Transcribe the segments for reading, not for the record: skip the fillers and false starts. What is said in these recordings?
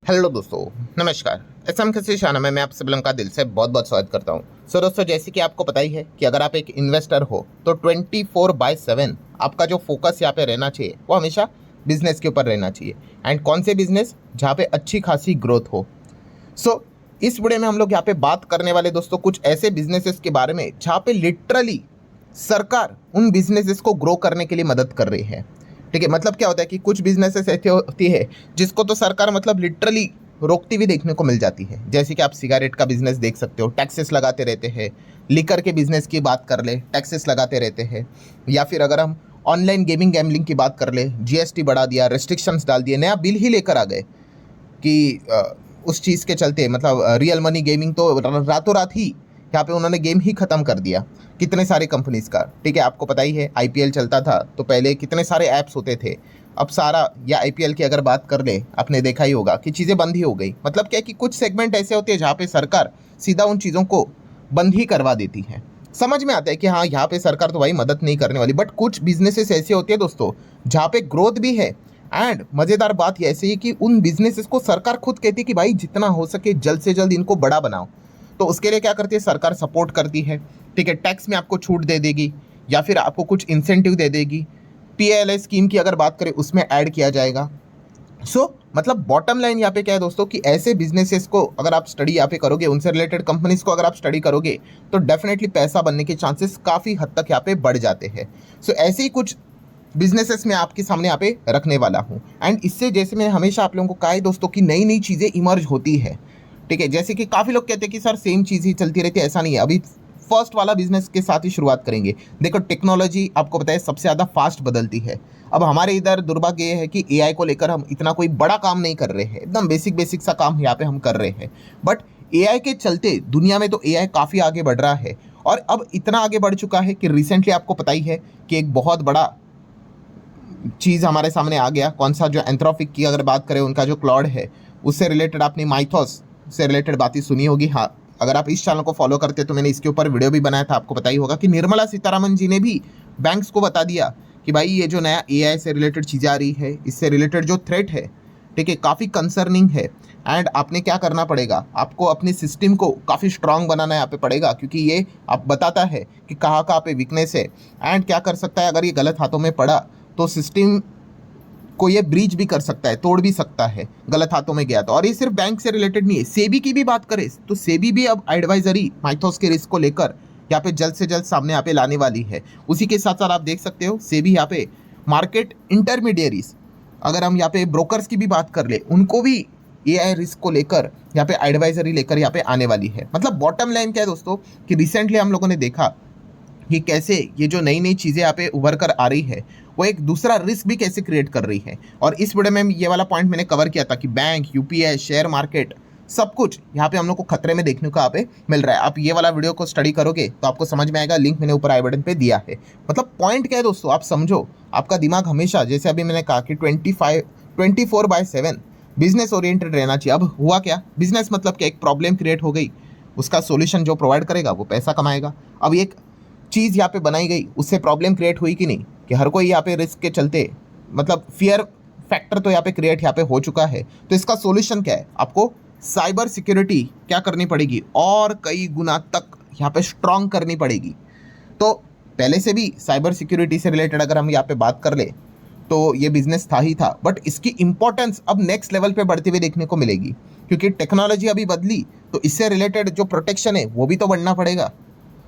Hello दोस्तों, नमस्कार। SM खसी शाना में मैं आप सभी का दिल से बहुत बहुत स्वागत करता हूं। दोस्तों, जैसे कि आपको पता ही है कि अगर आप एक इन्वेस्टर हो तो 24/7 आपका जो फोकस यहाँ पे रहना चाहिए वो हमेशा बिजनेस के ऊपर रहना चाहिए। एंड कौन से बिजनेस जहाँ पे अच्छी खासी ग्रोथ हो। इस वीडियो में हम लोग यहाँ पे बात करने वाले दोस्तों कुछ ऐसे बिजनेसेस के बारे में जहाँ पे लिटरली सरकार उन बिजनेसेस को ग्रो करने के लिए मदद कर रही है। ठीक है, मतलब क्या होता है कि कुछ बिजनेसेस ऐसे होती है जिसको तो सरकार मतलब लिटरली रोकती हुई देखने को मिल जाती है। जैसे कि आप सिगरेट का बिजनेस देख सकते हो, टैक्सेस लगाते रहते हैं। लिकर के बिजनेस की बात कर ले, टैक्सेस लगाते रहते हैं। या फिर अगर हम ऑनलाइन गेमिंग गैम्बलिंग की बात कर ले, जीएसटी बढ़ा दिया, रेस्ट्रिक्शंस डाल दिए, नया बिल ही लेकर आ गए कि उस चीज़ के चलते मतलब रियल मनी गेमिंग तो रातों रात ही यहाँ पे उन्होंने गेम ही ख़त्म कर दिया कितने सारे कंपनीज़ का। ठीक है, आपको पता ही है आईपीएल चलता था तो पहले कितने सारे ऐप्स होते थे। अब सारा या आईपीएल की अगर बात कर ले, आपने देखा ही होगा कि चीज़ें बंद ही हो गई। मतलब क्या है कि कुछ सेगमेंट ऐसे होते हैं जहाँ पे सरकार सीधा उन चीज़ों को बंद ही करवा देती है। समझ में आता है कि हाँ, यहाँ पे सरकार तो भाई मदद नहीं करने वाली, बट कुछ बिजनेसेस ऐसे होते हैं दोस्तों जहाँ पे ग्रोथ भी है। एंड मज़ेदार बात ये ऐसी है कि उन बिजनेसेस को सरकार खुद कहती है कि भाई जितना हो सके जल्द से जल्द इनको बड़ा बनाओ। तो उसके लिए क्या करती है सरकार, सपोर्ट करती है। ठीक है, टैक्स में आपको छूट दे देगी या फिर आपको कुछ इंसेंटिव दे देगी। पीएलआई स्कीम की अगर बात करें उसमें ऐड किया जाएगा। मतलब बॉटम लाइन यहाँ पे क्या है दोस्तों कि ऐसे बिजनेसेस को अगर आप स्टडी यहाँ पे करोगे, उनसे रिलेटेड कंपनीज को अगर आप स्टडी करोगे तो डेफिनेटली पैसा बनने के चांसेस काफ़ी हद तक यहाँ पे बढ़ जाते हैं। ऐसे ही कुछ बिजनेसेस में आपके सामने यहाँ पे रखने वाला हूँ। एंड इससे जैसे मैंने हमेशा आप लोगों को कहा है दोस्तों कि नई नई चीज़ें इमर्ज होती है। ठीक है, जैसे कि काफ़ी लोग कहते हैं कि सर सेम चीज़ ही चलती रहती है, ऐसा नहीं है। अभी फर्स्ट वाला बिजनेस के साथ ही शुरुआत करेंगे। देखो, टेक्नोलॉजी आपको पता है सबसे ज़्यादा फास्ट बदलती है। अब हमारे इधर दुर्भाग्य ये है कि एआई को लेकर हम इतना कोई बड़ा काम नहीं कर रहे हैं, एकदम बेसिक बेसिक सा काम यहाँ पे हम कर रहे हैं। बट एआई के चलते दुनिया में तो एआई काफ़ी आगे बढ़ रहा है। और अब इतना आगे बढ़ चुका है कि रिसेंटली आपको पता ही है कि एक बहुत बड़ा चीज़ हमारे सामने आ गया। कौन सा, जो एंथ्रोपिक की अगर बात करें, उनका जो क्लॉड है उससे रिलेटेड आपने माइथोस से रिलेटेड बातें सुनी होगी। हाँ, अगर आप इस चैनल को फॉलो करते हैं तो मैंने इसके ऊपर वीडियो भी बनाया था। आपको पता ही होगा कि निर्मला सीतारमन जी ने भी बैंक्स को बता दिया कि भाई ये जो नया एआई से रिलेटेड चीज़ें आ रही है, इससे रिलेटेड जो थ्रेट है, ठीक है, काफ़ी कंसर्निंग है। एंड आपने क्या करना पड़ेगा, आपको अपने सिस्टम को काफ़ी स्ट्रांग बनाना यहाँ पे पड़ेगा, क्योंकि ये आप बताता है कि कहाँ कहाँ पे वीकनेस है एंड क्या कर सकता है। अगर ये गलत हाथों में पड़ा तो सिस्टम को ये ब्रीच भी कर सकता है, तोड़ भी सकता है गलत हाथों में गया तो। और ये सिर्फ बैंक से रिलेटेड नहीं है, सेबी की भी बात करें तो सेबी भी अब एडवाइजरी माइथोस के रिस्क को लेकर यहाँ पे जल्द से जल्द सामने यहाँ पे लाने वाली है। उसी के साथ साथ आप देख सकते हो सेबी यहाँ पे मार्केट इंटरमीडियरीज, अगर हम यहाँ पे ब्रोकर्स की भी बात कर ले, उनको भी एआई रिस्क को लेकर यहाँ पे एडवाइजरी लेकर यहाँ पे आने वाली है। मतलब बॉटम लाइन क्या है दोस्तों कि रिसेंटली हम लोगों ने देखा कि कैसे ये जो नई नई चीज़ें यहाँ पे उभर कर आ रही है वो एक दूसरा रिस्क भी कैसे क्रिएट कर रही है। और इस वीडियो में ये वाला पॉइंट मैंने कवर किया था कि बैंक, यूपीआई, शेयर मार्केट, सब कुछ यहाँ पे हम लोग को खतरे में देखने को यहाँ पे मिल रहा है। आप ये वाला वीडियो को स्टडी करोगे तो आपको समझ में आएगा, लिंक मैंने ऊपर आई बटन पे दिया है। मतलब पॉइंट क्या है दोस्तों, आप समझो, आपका दिमाग हमेशा, जैसे अभी मैंने कहा कि 24/7 बिजनेस ओरिएंटेड रहना चाहिए। अब हुआ क्या, बिजनेस मतलब क्या, एक प्रॉब्लम क्रिएट हो गई, उसका सोल्यूशन जो प्रोवाइड करेगा वो पैसा कमाएगा। अब एक चीज़ यहाँ पे बनाई गई, उससे प्रॉब्लम क्रिएट हुई कि नहीं, कि हर कोई यहाँ पे रिस्क के चलते मतलब फियर फैक्टर तो यहाँ पे क्रिएट यहाँ पे हो चुका है। तो इसका सॉल्यूशन क्या है, आपको साइबर सिक्योरिटी क्या करनी पड़ेगी और कई गुना तक यहाँ पे स्ट्रांग करनी पड़ेगी। तो पहले से भी साइबर सिक्योरिटी से रिलेटेड अगर हम यहाँ पे बात कर ले तो ये बिजनेस था ही था, बट इसकी इंपॉर्टेंस अब नेक्स्ट लेवल पे बढ़ते हुए देखने को मिलेगी, क्योंकि टेक्नोलॉजी अभी बदली तो इससे रिलेटेड जो प्रोटेक्शन है वो भी तो बढ़ना पड़ेगा।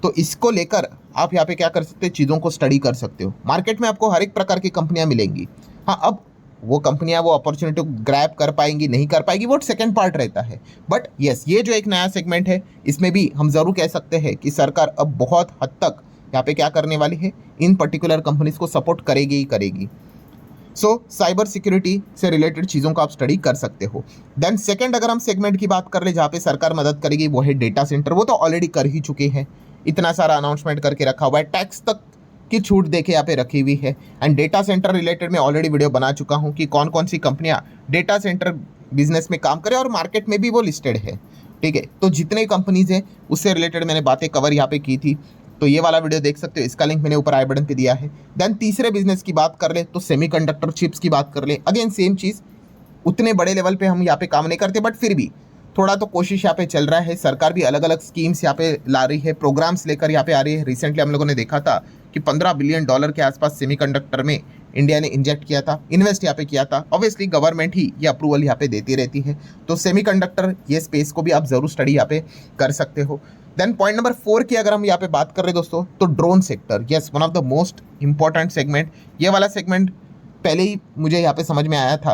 तो इसको लेकर आप यहाँ पे क्या कर सकते हो, चीज़ों को स्टडी कर सकते हो। मार्केट में आपको हर एक प्रकार की कंपनियां मिलेंगी। हाँ, अब वो कंपनियां वो अपॉर्चुनिटी को ग्रैब कर पाएंगी नहीं कर पाएगी वो सेकंड पार्ट रहता है। बट यस, ये जो एक नया सेगमेंट है इसमें भी हम ज़रूर कह सकते हैं कि सरकार अब बहुत हद तक यहाँ पे क्या करने वाली है, इन पर्टिकुलर कंपनीज को सपोर्ट करेगी ही करेगी। साइबर सिक्योरिटी से रिलेटेड चीज़ों को आप स्टडी कर सकते हो। देन सेकंड अगर हम सेगमेंट की बात कर ले जहाँ पे सरकार मदद करेगी, वो है डेटा सेंटर। वो तो ऑलरेडी कर ही चुके हैं, इतना सारा अनाउंसमेंट करके रखा हुआ है, टैक्स तक की छूट देके यहाँ पे रखी हुई है। एंड डेटा सेंटर रिलेटेड मैं ऑलरेडी वीडियो बना चुका हूँ कि कौन कौन सी कंपनियाँ डेटा सेंटर बिजनेस में काम करें और मार्केट में भी वो लिस्टेड है। ठीक है, तो जितने कंपनीज हैं उससे रिलेटेड मैंने बातें कवर यहाँ पे की थी, तो ये वाला वीडियो देख सकते हो, इसका लिंक मैंने ऊपर आई बटन पे दिया है। देन तीसरे बिजनेस की बात कर ले तो सेमीकंडक्टर चिप्स की बात कर ले, अगेन सेम चीज़, उतने बड़े लेवल पे हम यहाँ पे काम नहीं करते, बट फिर भी थोड़ा तो कोशिश यहाँ पे चल रहा है। सरकार भी अलग अलग स्कीम्स यहाँ पे ला रही है, प्रोग्राम्स लेकर यहाँ पे आ रही है। रिसेंटली हम लोगों ने देखा था कि $15 बिलियन के आसपास सेमीकंडक्टर में इंडिया ने इंजेक्ट किया था, इन्वेस्ट यहाँ पे किया था। ऑब्वियसली गवर्नमेंट ही ये अप्रूवल यहाँ पे देती रहती है, तो सेमीकंडक्टर ये स्पेस को भी आप जरूर स्टडी यहाँ पे कर सकते हो। देन पॉइंट नंबर 4 की अगर हम यहाँ पे बात कर रहे दोस्तों, तो drone sector, yes, one of the most important segment. ये वाला सेगमेंट पहले ही मुझे यहाँ पे समझ में आया था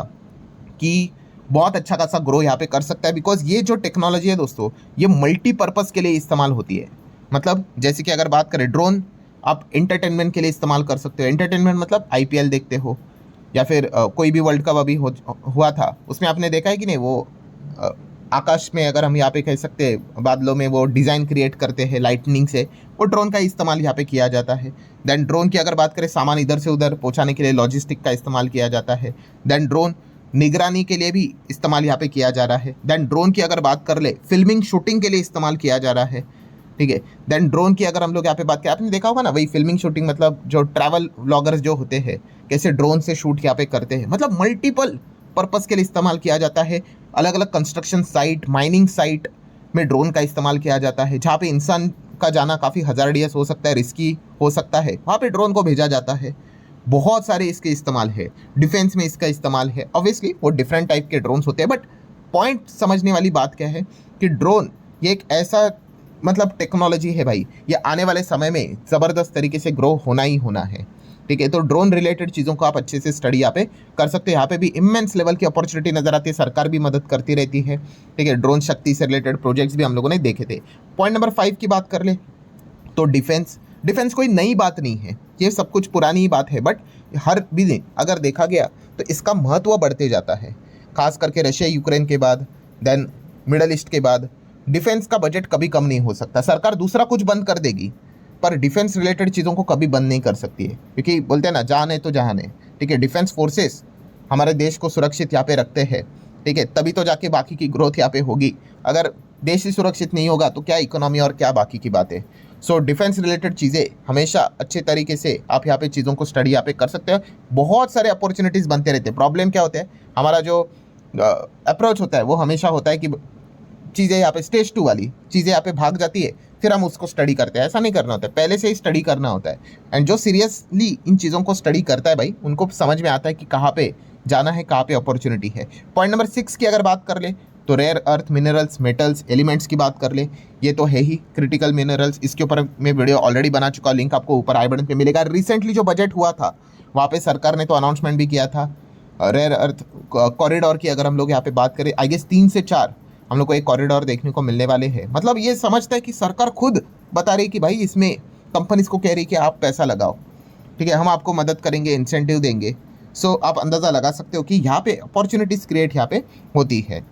कि बहुत अच्छा खासा ग्रो यहाँ पे कर सकता है, बिकॉज ये जो टेक्नोलॉजी है दोस्तों, ये मल्टीपर्पज़ के लिए इस्तेमाल होती है। मतलब जैसे कि अगर बात करें ड्रोन, आप एंटरटेनमेंट के लिए इस्तेमाल कर सकते हो। एंटरटेनमेंट मतलब IPL देखते हो, या फिर कोई भी वर्ल्ड कप अभी हुआ था, उसमें आपने देखा है कि नहीं, वो आकाश में, अगर हम यहाँ पे कह सकते हैं बादलों में, वो डिज़ाइन क्रिएट करते हैं लाइटनिंग से, वो ड्रोन का इस्तेमाल यहाँ पे किया जाता है। देन ड्रोन की अगर बात करें, सामान इधर से उधर पहुँचाने के लिए लॉजिस्टिक का इस्तेमाल किया जाता है। देन ड्रोन निगरानी के लिए भी इस्तेमाल यहाँ पे किया जा रहा है। देन ड्रोन की अगर बात कर ले, फिल्मिंग शूटिंग के लिए इस्तेमाल किया जा रहा है, ठीक है। देन ड्रोन की अगर हम लोग यहाँ पे बात करें, आपने देखा होगा ना, वही फिल्मिंग शूटिंग, मतलब जो ट्रैवल व्लॉगर्स जो होते हैं कैसे ड्रोन से शूट यहाँ पे करते हैं, मतलब मल्टीपल पर्पज़ के लिए इस्तेमाल किया जाता है। अलग अलग कंस्ट्रक्शन साइट, माइनिंग साइट में ड्रोन का इस्तेमाल किया जाता है, जहाँ पे इंसान का जाना काफ़ी हज़ार्डियस हो सकता है, रिस्की हो सकता है, वहाँ पे ड्रोन को भेजा जाता है। बहुत सारे इसके इस्तेमाल है, डिफेंस में इसका इस्तेमाल है। ऑब्वियसली वो डिफरेंट टाइप के ड्रोन्स होते हैं, बट पॉइंट समझने वाली बात क्या है कि ड्रोन ये एक ऐसा मतलब टेक्नोलॉजी है भाई, ये आने वाले समय में ज़बरदस्त तरीके से ग्रो होना ही होना है, ठीक है। तो ड्रोन रिलेटेड चीज़ों को आप अच्छे से स्टडी यहाँ पे कर सकते हो। यहाँ पे भी इमेंस लेवल की अपॉर्चुनिटी नजर आती है, सरकार भी मदद करती रहती है, ठीक है। ड्रोन शक्ति से रिलेटेड प्रोजेक्ट्स भी हम लोगों ने देखे थे। पॉइंट नंबर 5 की बात कर ले तो डिफेंस कोई नई बात नहीं है, ये सब कुछ पुरानी ही बात है, बट हर भी दिन अगर देखा गया तो इसका महत्व बढ़ते जाता है, खास करके रशिया यूक्रेन के बाद, देन मिडल ईस्ट के बाद। डिफेंस का बजट कभी कम नहीं हो सकता। सरकार दूसरा कुछ बंद कर देगी, पर डिफेंस रिलेटेड चीज़ों को कभी बंद नहीं कर सकती है, क्योंकि बोलते हैं ना, जान है तो जहान है, ठीक है। डिफेंस फोर्सेस हमारे देश को सुरक्षित यहाँ पे रखते हैं, ठीक है, तभी तो जाके बाकी की ग्रोथ यहाँ पे होगी। अगर देश ही सुरक्षित नहीं होगा तो क्या इकोनॉमी और क्या बाकी की बातें। सो डिफेंस रिलेटेड चीज़ें हमेशा अच्छे तरीके से आप यहाँ पे चीज़ों को स्टडी यहाँ पे कर सकते हैं। बहुत सारे अपॉर्चुनिटीज़ बनते रहते हैं। प्रॉब्लम क्या होता है, हमारा जो अप्रोच होता है वो हमेशा होता है कि चीज़ें यहाँ पे स्टेज 2 वाली चीज़ें यहाँ पे भाग जाती है, फिर हम उसको स्टडी करते हैं। ऐसा नहीं करना होता है, पहले से ही स्टडी करना होता है। एंड जो सीरियसली इन चीज़ों को स्टडी करता है भाई, उनको समझ में आता है कि कहाँ पे जाना है, कहाँ पे अपॉर्चुनिटी है। पॉइंट नंबर 6 की अगर बात कर ले तो rare earth minerals, metals, elements की बात कर ले, ये तो है ही क्रिटिकल मिनरल्स। इसके ऊपर मैं वीडियो ऑलरेडी बना चुका हूँ, लिंक आपको ऊपर आई बटन पे मिलेगा। रिसेंटली जो बजट हुआ था वहाँ पे सरकार ने तो अनाउंसमेंट भी किया था रेयर अर्थ कॉरिडोर की। अगर हम लोग यहाँ पे बात करें, आई गेस 3 से 4 हम लोग को एक कॉरिडोर देखने को मिलने वाले हैं। मतलब ये समझता है कि सरकार खुद बता रही कि भाई इसमें कंपनीज को कह रही कि आप पैसा लगाओ, ठीक है, हम आपको मदद करेंगे, इंसेंटिव देंगे। सो आप अंदाज़ा लगा सकते हो कि यहाँ पे अपॉर्चुनिटीज़ क्रिएट यहाँ पे होती है।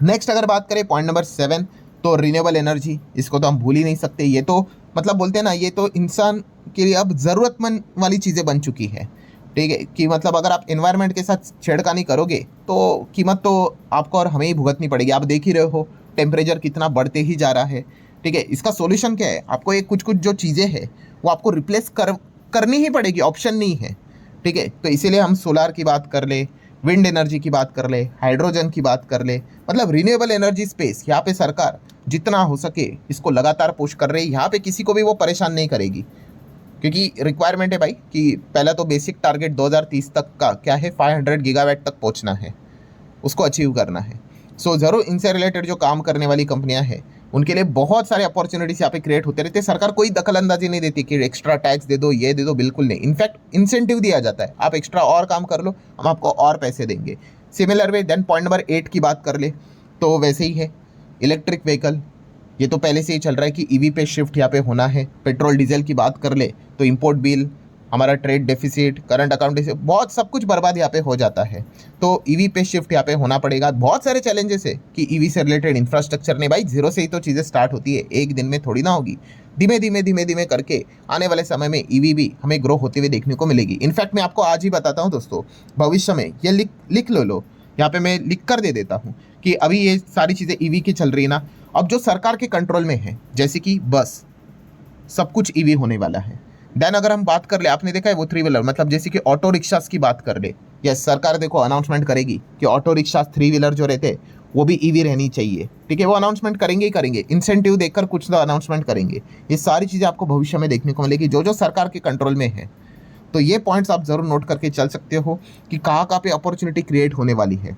नेक्स्ट अगर बात करें पॉइंट नंबर 7, तो रिन्यूएबल एनर्जी, इसको तो हम भूल ही नहीं सकते। ये तो मतलब बोलते हैं ना, ये तो इंसान के लिए अब ज़रूरतमंद वाली चीज़ें बन चुकी है, ठीक है। कि मतलब अगर आप एनवायरनमेंट के साथ छेड़खानी करोगे तो कीमत तो आपको और हमें ही भुगतनी पड़ेगी। आप देख ही रहे हो टेम्परेचर कितना बढ़ते ही जा रहा है, ठीक है। इसका सॉल्यूशन क्या है, आपको एक कुछ जो चीज़ें हैं वो आपको रिप्लेस करनी ही पड़ेगी, ऑप्शन नहीं है, ठीक है। तो इसीलिए हम सोलार की बात कर ले, विंड एनर्जी की बात कर ले, हाइड्रोजन की बात कर ले, मतलब रिन्यूएबल एनर्जी स्पेस यहाँ पे सरकार जितना हो सके इसको लगातार पुश कर रही है। यहाँ पे किसी को भी वो परेशान नहीं करेगी, क्योंकि रिक्वायरमेंट है भाई कि पहला तो बेसिक टारगेट 2030 तक का क्या है, 500 गीगावाट तक पहुँचना है, उसको अचीव करना है। सो ज़रूर इनसे रिलेटेड जो काम करने वाली कंपनियां हैं उनके लिए बहुत सारे अपॉर्चुनिटीज यहाँ पे क्रिएट होते रहते हैं। सरकार कोई दखल अंदाजी नहीं देती कि एक्स्ट्रा टैक्स दे दो, ये दे दो, बिल्कुल नहीं। इनफैक्ट इंसेंटिव दिया जाता है, आप एक्स्ट्रा और काम कर लो, हम आपको और पैसे देंगे। Similar way then point number 8 की बात कर ले तो वैसे ही है, इलेक्ट्रिक व्हीकल, ये तो पहले से ही चल रहा है कि ईवी पे शिफ्ट यहाँ पे होना है। पेट्रोल डीजल की बात कर ले तो इंपोर्ट बिल, हमारा trade deficit, current account deficit, बहुत सब कुछ बर्बाद यहाँ पे हो जाता है। तो ईवी पे शिफ्ट यहाँ पे होना पड़ेगा। बहुत सारे चैलेंजेस है कि ईवी से रिलेटेड इंफ्रास्ट्रक्चर ने, भाई जीरो से ही तो चीज़ें स्टार्ट होती है, एक दिन में थोड़ी ना होगी। धीमे धीमे करके आने वाले समय में ईवी भी हमें ग्रो होते हुए देखने को मिलेगी। इनफैक्ट मैं आपको आज ही बताता हूँ दोस्तों, भविष्य में ये लिख लो, यहाँ पे मैं लिख कर दे देता हूँ कि अभी ये सारी चीज़ें ईवी की चल रही है ना, अब जो सरकार के कंट्रोल में है, जैसे कि बस, सब कुछ ईवी होने वाला है। देन अगर हम बात कर ले, आपने देखा है वो 3 व्हीलर, मतलब जैसे कि ऑटो रिक्शास की बात कर ले, यस, सरकार देखो अनाउंसमेंट करेगी कि ऑटो रिक्शा 3 व्हीलर जो रहते हैं वो भी ईवी रहनी चाहिए, ठीक है, वो अनाउंसमेंट करेंगे ही करेंगे, इंसेंटिव देकर कुछ तो अनाउंसमेंट करेंगे। ये सारी चीज़ें आपको भविष्य में देखने को मिलेगी जो जो सरकार के कंट्रोल में है। तो ये पॉइंट्स आप जरूर नोट करके चल सकते हो कि कहाँ कहाँ पे अपॉर्चुनिटी क्रिएट होने वाली है।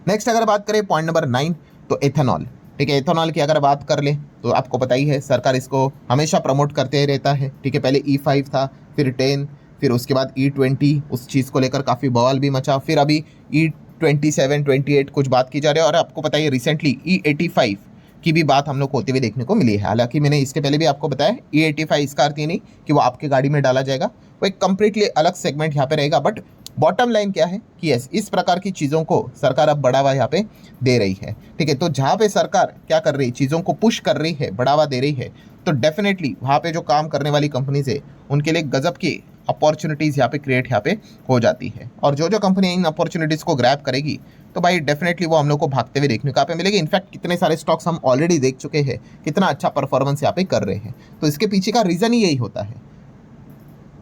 नेक्स्ट अगर बात करें पॉइंट नंबर 9, तो एथेनॉल, ठीक है, एथेनॉल की अगर बात कर ले तो आपको पता ही है सरकार इसको हमेशा प्रमोट करते रहता है, ठीक है। पहले E5 था, फिर 10, फिर उसके बाद E20, उस चीज़ को लेकर काफ़ी बवाल भी मचा, फिर अभी E27, 28 कुछ बात की जा रही है, और आपको पता है रिसेंटली E85 की भी बात हम लोग को होते हुए देखने को मिली है। हालांकि मैंने इसके पहले भी आपको बताया E85 इसका अर्थ ये नहीं कि वो आपके गाड़ी में डाला जाएगा, वो एक कंप्लीटली अलग सेगमेंट यहाँ पे रहेगा। बट बॉटम लाइन क्या है कि यस, इस प्रकार की चीज़ों को सरकार अब बढ़ावा यहाँ पे दे रही है, ठीक है। तो जहाँ पे सरकार क्या कर रही है, चीज़ों को पुश कर रही है, बढ़ावा दे रही है, तो डेफिनेटली वहाँ पे जो काम करने वाली कंपनीज है उनके लिए गजब की अपॉर्चुनिटीज़ यहाँ पे क्रिएट यहाँ पे हो जाती है। और जो जो कंपनी इन अपॉर्चुनिटीज़ को ग्रैब करेगी तो भाई डेफिनेटली वो हम लोग को भागते हुए देखने को यहाँ पे मिलेगी। इनफैक्ट कितने सारे स्टॉक्स हम ऑलरेडी देख चुके हैं कितना अच्छा परफॉर्मेंस यहाँ पे कर रहे हैं, तो इसके पीछे का रीज़न ही यही होता है।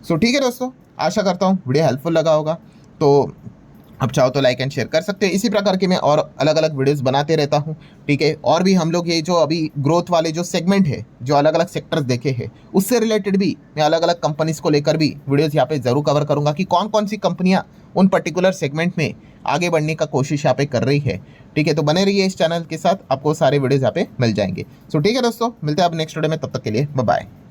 सो ठीक है दोस्तों, आशा करता हूँ वीडियो हेल्पफुल लगा होगा। तो अब चाहो तो लाइक एंड शेयर कर सकते हैं। इसी प्रकार के मैं और अलग अलग वीडियोस बनाते रहता हूँ, ठीक है। और भी हम लोग ये जो अभी ग्रोथ वाले जो सेगमेंट है, जो अलग अलग सेक्टर्स देखे हैं, उससे रिलेटेड भी मैं अलग अलग कंपनीज को लेकर भी वीडियोस यहाँ पे ज़रूर कवर करूँगा कि कौन कौन सी कंपनियाँ उन पर्टिकुलर सेगमेंट में आगे बढ़ने का कोशिश यहाँ पे कर रही है, ठीक है। तो बने रहिए इस चैनल के साथ, आपको सारे वीडियोज़ यहाँ पे मिल जाएंगे। सो ठीक है दोस्तों, मिलते हैं अब नेक्स्ट वीडियो में, तब तक के लिए बाय बाय।